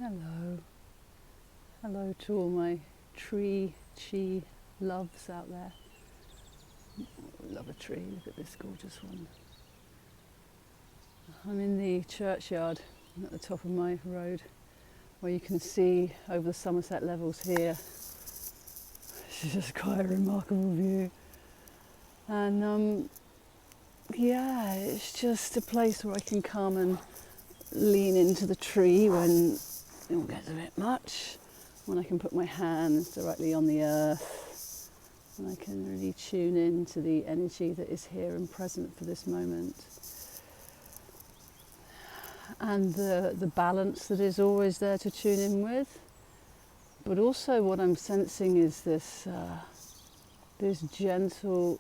Hello. Hello to all my tree chi loves out there. Love a tree. Look at this gorgeous one. I'm in the churchyard at the top of my road where you can see over the Somerset levels here. This is just quite a remarkable view. And yeah, it's just a place where I can come and lean into the tree when it gets a bit much, when I can put my hands directly on the earth and I can really tune in to the energy that is here and present for this moment. And the balance that is always there to tune in with. But also what I'm sensing is this gentle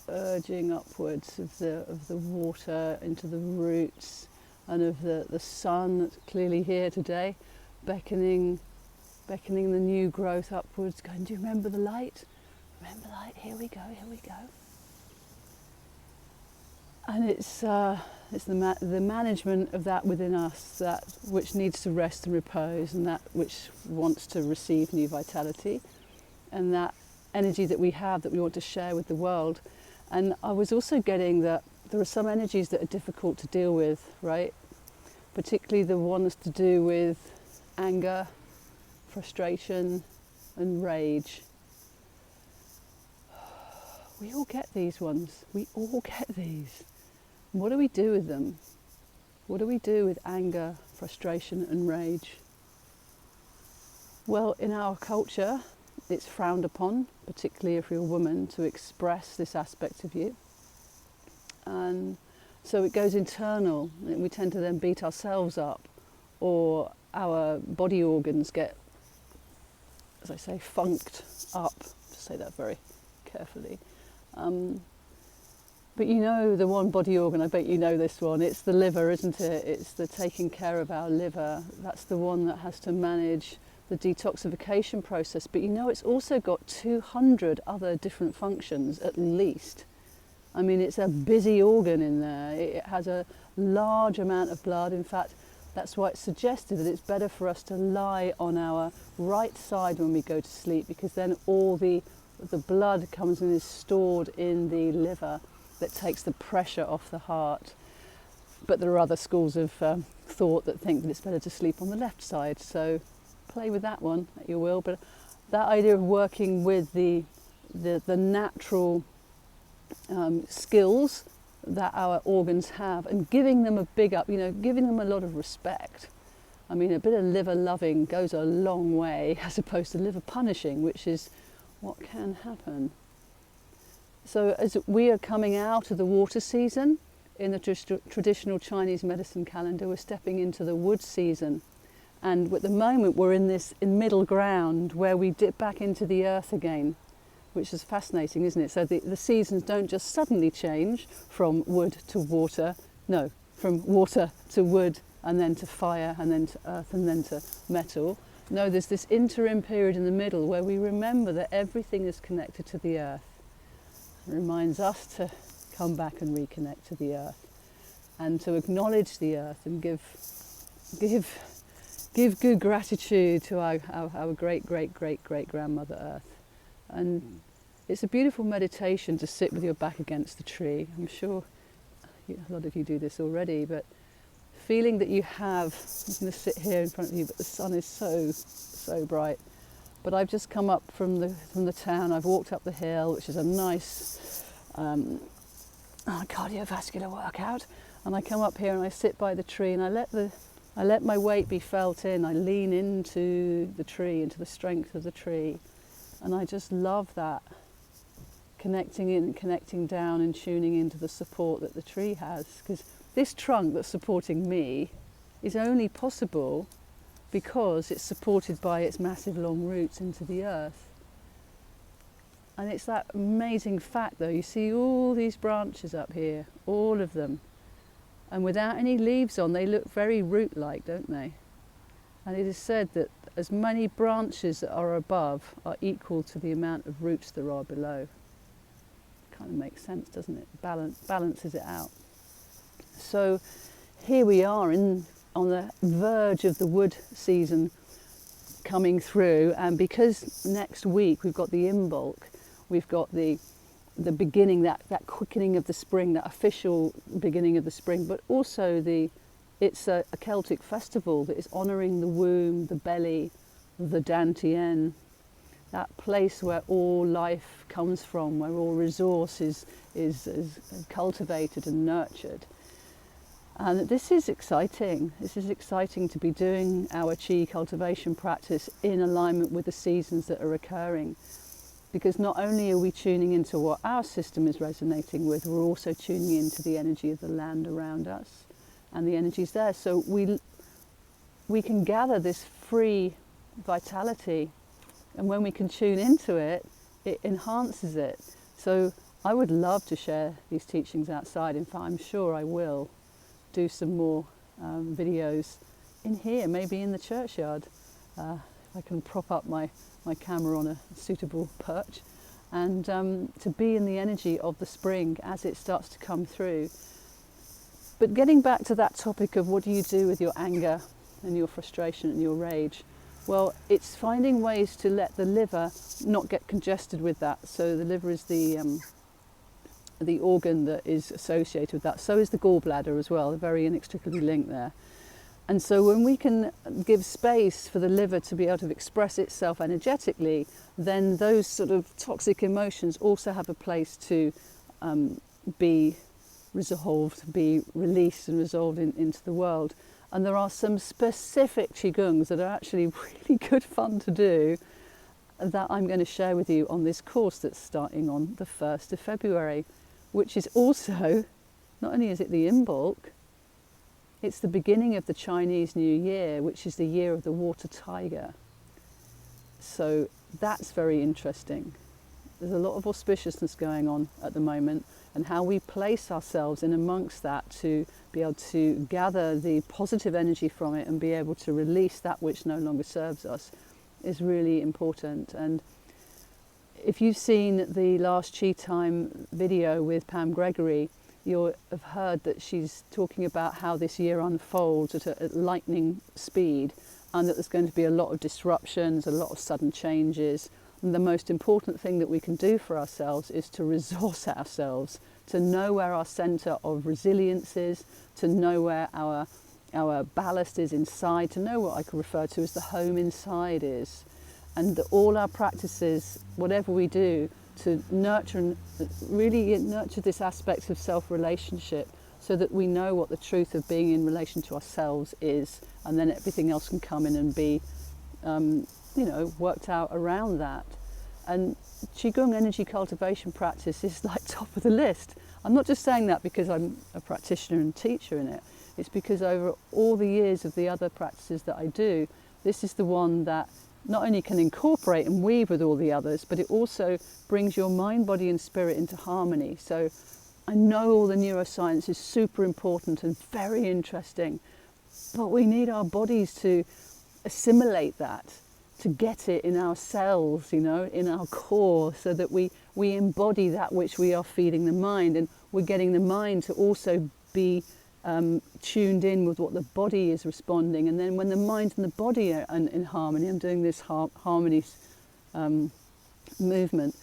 urging upwards of the water into the roots, and of the sun that's clearly here today, beckoning the new growth upwards, going, do you remember the light? Remember the light? Here we go, here we go. And it's the management of that within us, that which needs to rest and repose, and that which wants to receive new vitality, and that energy that we have that we want to share with the world. And I was also getting that there are some energies that are difficult to deal with, right? Particularly the ones to do with anger, frustration, and rage. We all get these ones. We all get these. What do we do with them? What do we do with anger, frustration, and rage? Well, in our culture, it's frowned upon, particularly if you're a woman, to express this aspect of you. And so it goes internal, and we tend to then beat ourselves up, or our body organs get, as I say, funked up, to say that very carefully. But you know the one body organ, I bet you know this one, it's the liver, isn't it? It's the taking care of our liver. That's the one that has to manage the detoxification process. But you know it's also got 200 other different functions at least. I mean, it's a busy organ in there. It has a large amount of blood. In fact, that's why it's suggested that it's better for us to lie on our right side when we go to sleep, because then all the blood comes and is stored in the liver that takes the pressure off the heart. But there are other schools of thought that think that it's better to sleep on the left side. So play with that one at your will. But that idea of working with the natural skills that our organs have, and giving them a big up, giving them a lot of respect. I mean, a bit of liver loving goes a long way, as opposed to liver punishing, which is what can happen. So as we are coming out of the water season, in the traditional Chinese medicine calendar, we're stepping into the wood season. And at the moment we're in middle ground where we dip back into the earth again, which is fascinating, isn't it? So the seasons don't just suddenly change from wood to water. No, from water to wood, and then to fire, and then to earth, and then to metal. No, there's this interim period in the middle where we remember that everything is connected to the earth. It reminds us to come back and reconnect to the earth, and to acknowledge the earth, and give good gratitude to our great grandmother Earth. And it's a beautiful meditation to sit with your back against the tree. I'm sure a lot of you do this already, but feeling that you have, I'm going to sit here in front of you, but the sun is so bright. But I've just come up from the town. I've walked up the hill, which is a nice cardiovascular workout. And I come up here and I sit by the tree, and I let my weight be felt in. I lean into the tree, into the strength of the tree. And I just love that. Connecting in, connecting down, and tuning into the support that the tree has. Because this trunk that's supporting me is only possible because it's supported by its massive long roots into the earth. And it's that amazing fact though, you see all these branches up here, all of them. And without any leaves on, they look very root-like, don't they? And it is said that as many branches that are above are equal to the amount of roots there are below. Kind of makes sense, doesn't it? Balances it out. So here we are in on the verge of the wood season coming through, and because next week we've got the Imbolc, we've got the beginning, that quickening of the spring, that official beginning of the spring, but also it's a Celtic festival that is honouring the womb, the belly, the Dantian, that place where all life comes from, where all resource is cultivated and nurtured. And this is exciting. This is exciting to be doing our chi cultivation practice in alignment with the seasons that are occurring. Because not only are we tuning into what our system is resonating with, we're also tuning into the energy of the land around us and the energies there. So we can gather this free vitality, and when we can tune into it, it enhances it. So I would love to share these teachings outside. In fact, I'm sure I will do some more videos in here, maybe in the churchyard. I can prop up my camera on a suitable perch, and to be in the energy of the spring as it starts to come through. But getting back to that topic of what do you do with your anger and your frustration and your rage, well, it's finding ways to let the liver not get congested with that. So the liver is the organ that is associated with that. So is the gallbladder as well. They're very inextricably linked there. And so when we can give space for the liver to be able to express itself energetically, then those sort of toxic emotions also have a place to be resolved, be released and resolved into the world. And there are some specific Qigongs that are actually really good fun to do that I'm going to share with you on this course that's starting on the 1st of February, which is also, not only is it the Imbolc, it's the beginning of the Chinese New Year, which is the year of the water tiger. So that's very interesting. There's a lot of auspiciousness going on at the moment, and how we place ourselves in amongst that to be able to gather the positive energy from it and be able to release that which no longer serves us is really important. And if you've seen the last Chi Time video with Pam Gregory, you'll have heard that she's talking about how this year unfolds at lightning speed, and that there's going to be a lot of disruptions, a lot of sudden changes. And the most important thing that we can do for ourselves is to resource ourselves, to know where our centre of resilience is, to know where our ballast is inside, to know what I could refer to as the home inside is. And all our practices, whatever we do, to nurture and really nurture this aspect of self-relationship, so that we know what the truth of being in relation to ourselves is, and then everything else can come in and be worked out around that. And Qigong energy cultivation practice is like top of the list. I'm not just saying that because I'm a practitioner and teacher in it. It's because over all the years of the other practices that I do, this is the one that not only can incorporate and weave with all the others, but it also brings your mind, body and spirit into harmony. So I know all the neuroscience is super important and very interesting, but we need our bodies to assimilate that, to get it in our cells, in our core, so that we embody that which we are feeding the mind, and we're getting the mind to also be tuned in with what the body is responding. And then when the mind and the body are in harmony, I'm doing this harmony movement,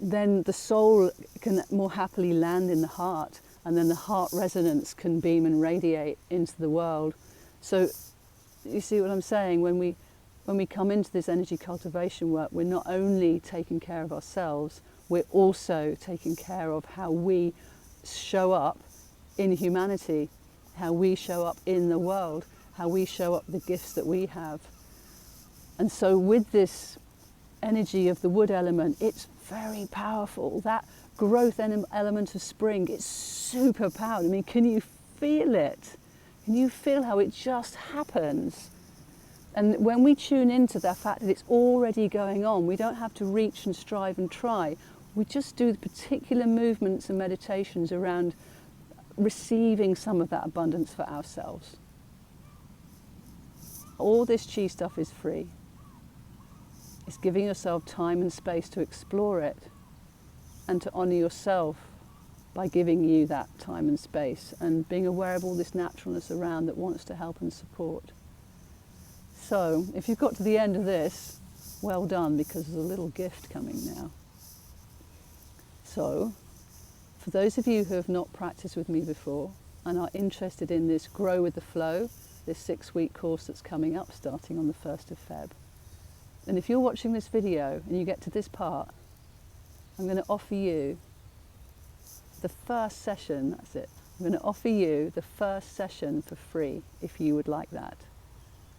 then the soul can more happily land in the heart, and then the heart resonance can beam and radiate into the world. So you see what I'm saying? When we come into this energy cultivation work, we're not only taking care of ourselves, we're also taking care of how we show up in humanity, how we show up in the world, how we show up the gifts that we have. And so with this energy of the wood element, it's very powerful. That growth element of spring, it's super powerful. I mean, can you feel it? Can you feel how it just happens? And when we tune into the fact that it's already going on, we don't have to reach and strive and try. We just do the particular movements and meditations around receiving some of that abundance for ourselves. All this chi stuff is free. It's giving yourself time and space to explore it and to honour yourself by giving you that time and space and being aware of all this naturalness around that wants to help and support. So if you've got to the end of this, well done, because there's a little gift coming now. So for those of you who have not practiced with me before and are interested in this Grow with the Flow, this 6-week course that's coming up starting on the 1st of Feb, and if you're watching this video and you get to this part, I'm going to offer you the first session, that's it. I'm going to offer you the first session for free if you would like that.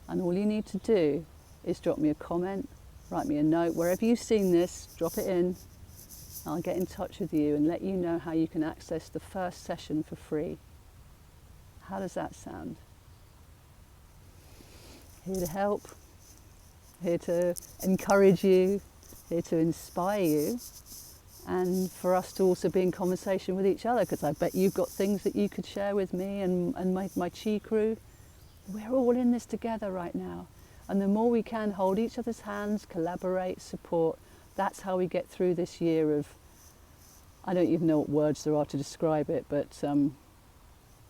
And all you need to do is drop me a comment, write me a note, wherever you've seen this, drop it in. I'll get in touch with you and let you know how you can access the first session for free. How does that sound? Here to help, here to encourage you, here to inspire you, and for us to also be in conversation with each other, because I bet you've got things that you could share with me and my Chi crew. We're all in this together right now, and the more we can hold each other's hands, collaborate, support, that's how we get through this year of, I don't even know what words there are to describe it, but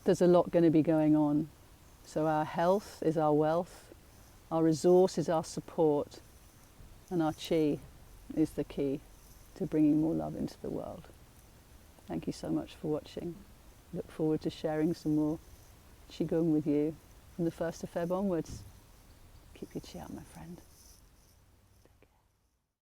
there's a lot going to be going on. So our health is our wealth, our resource is our support, and our Chi is the key to bringing more love into the world. Thank you so much for watching. Look forward to sharing some more Qigong with you from the 1st of Feb onwards. Keep your Chi up, my friend.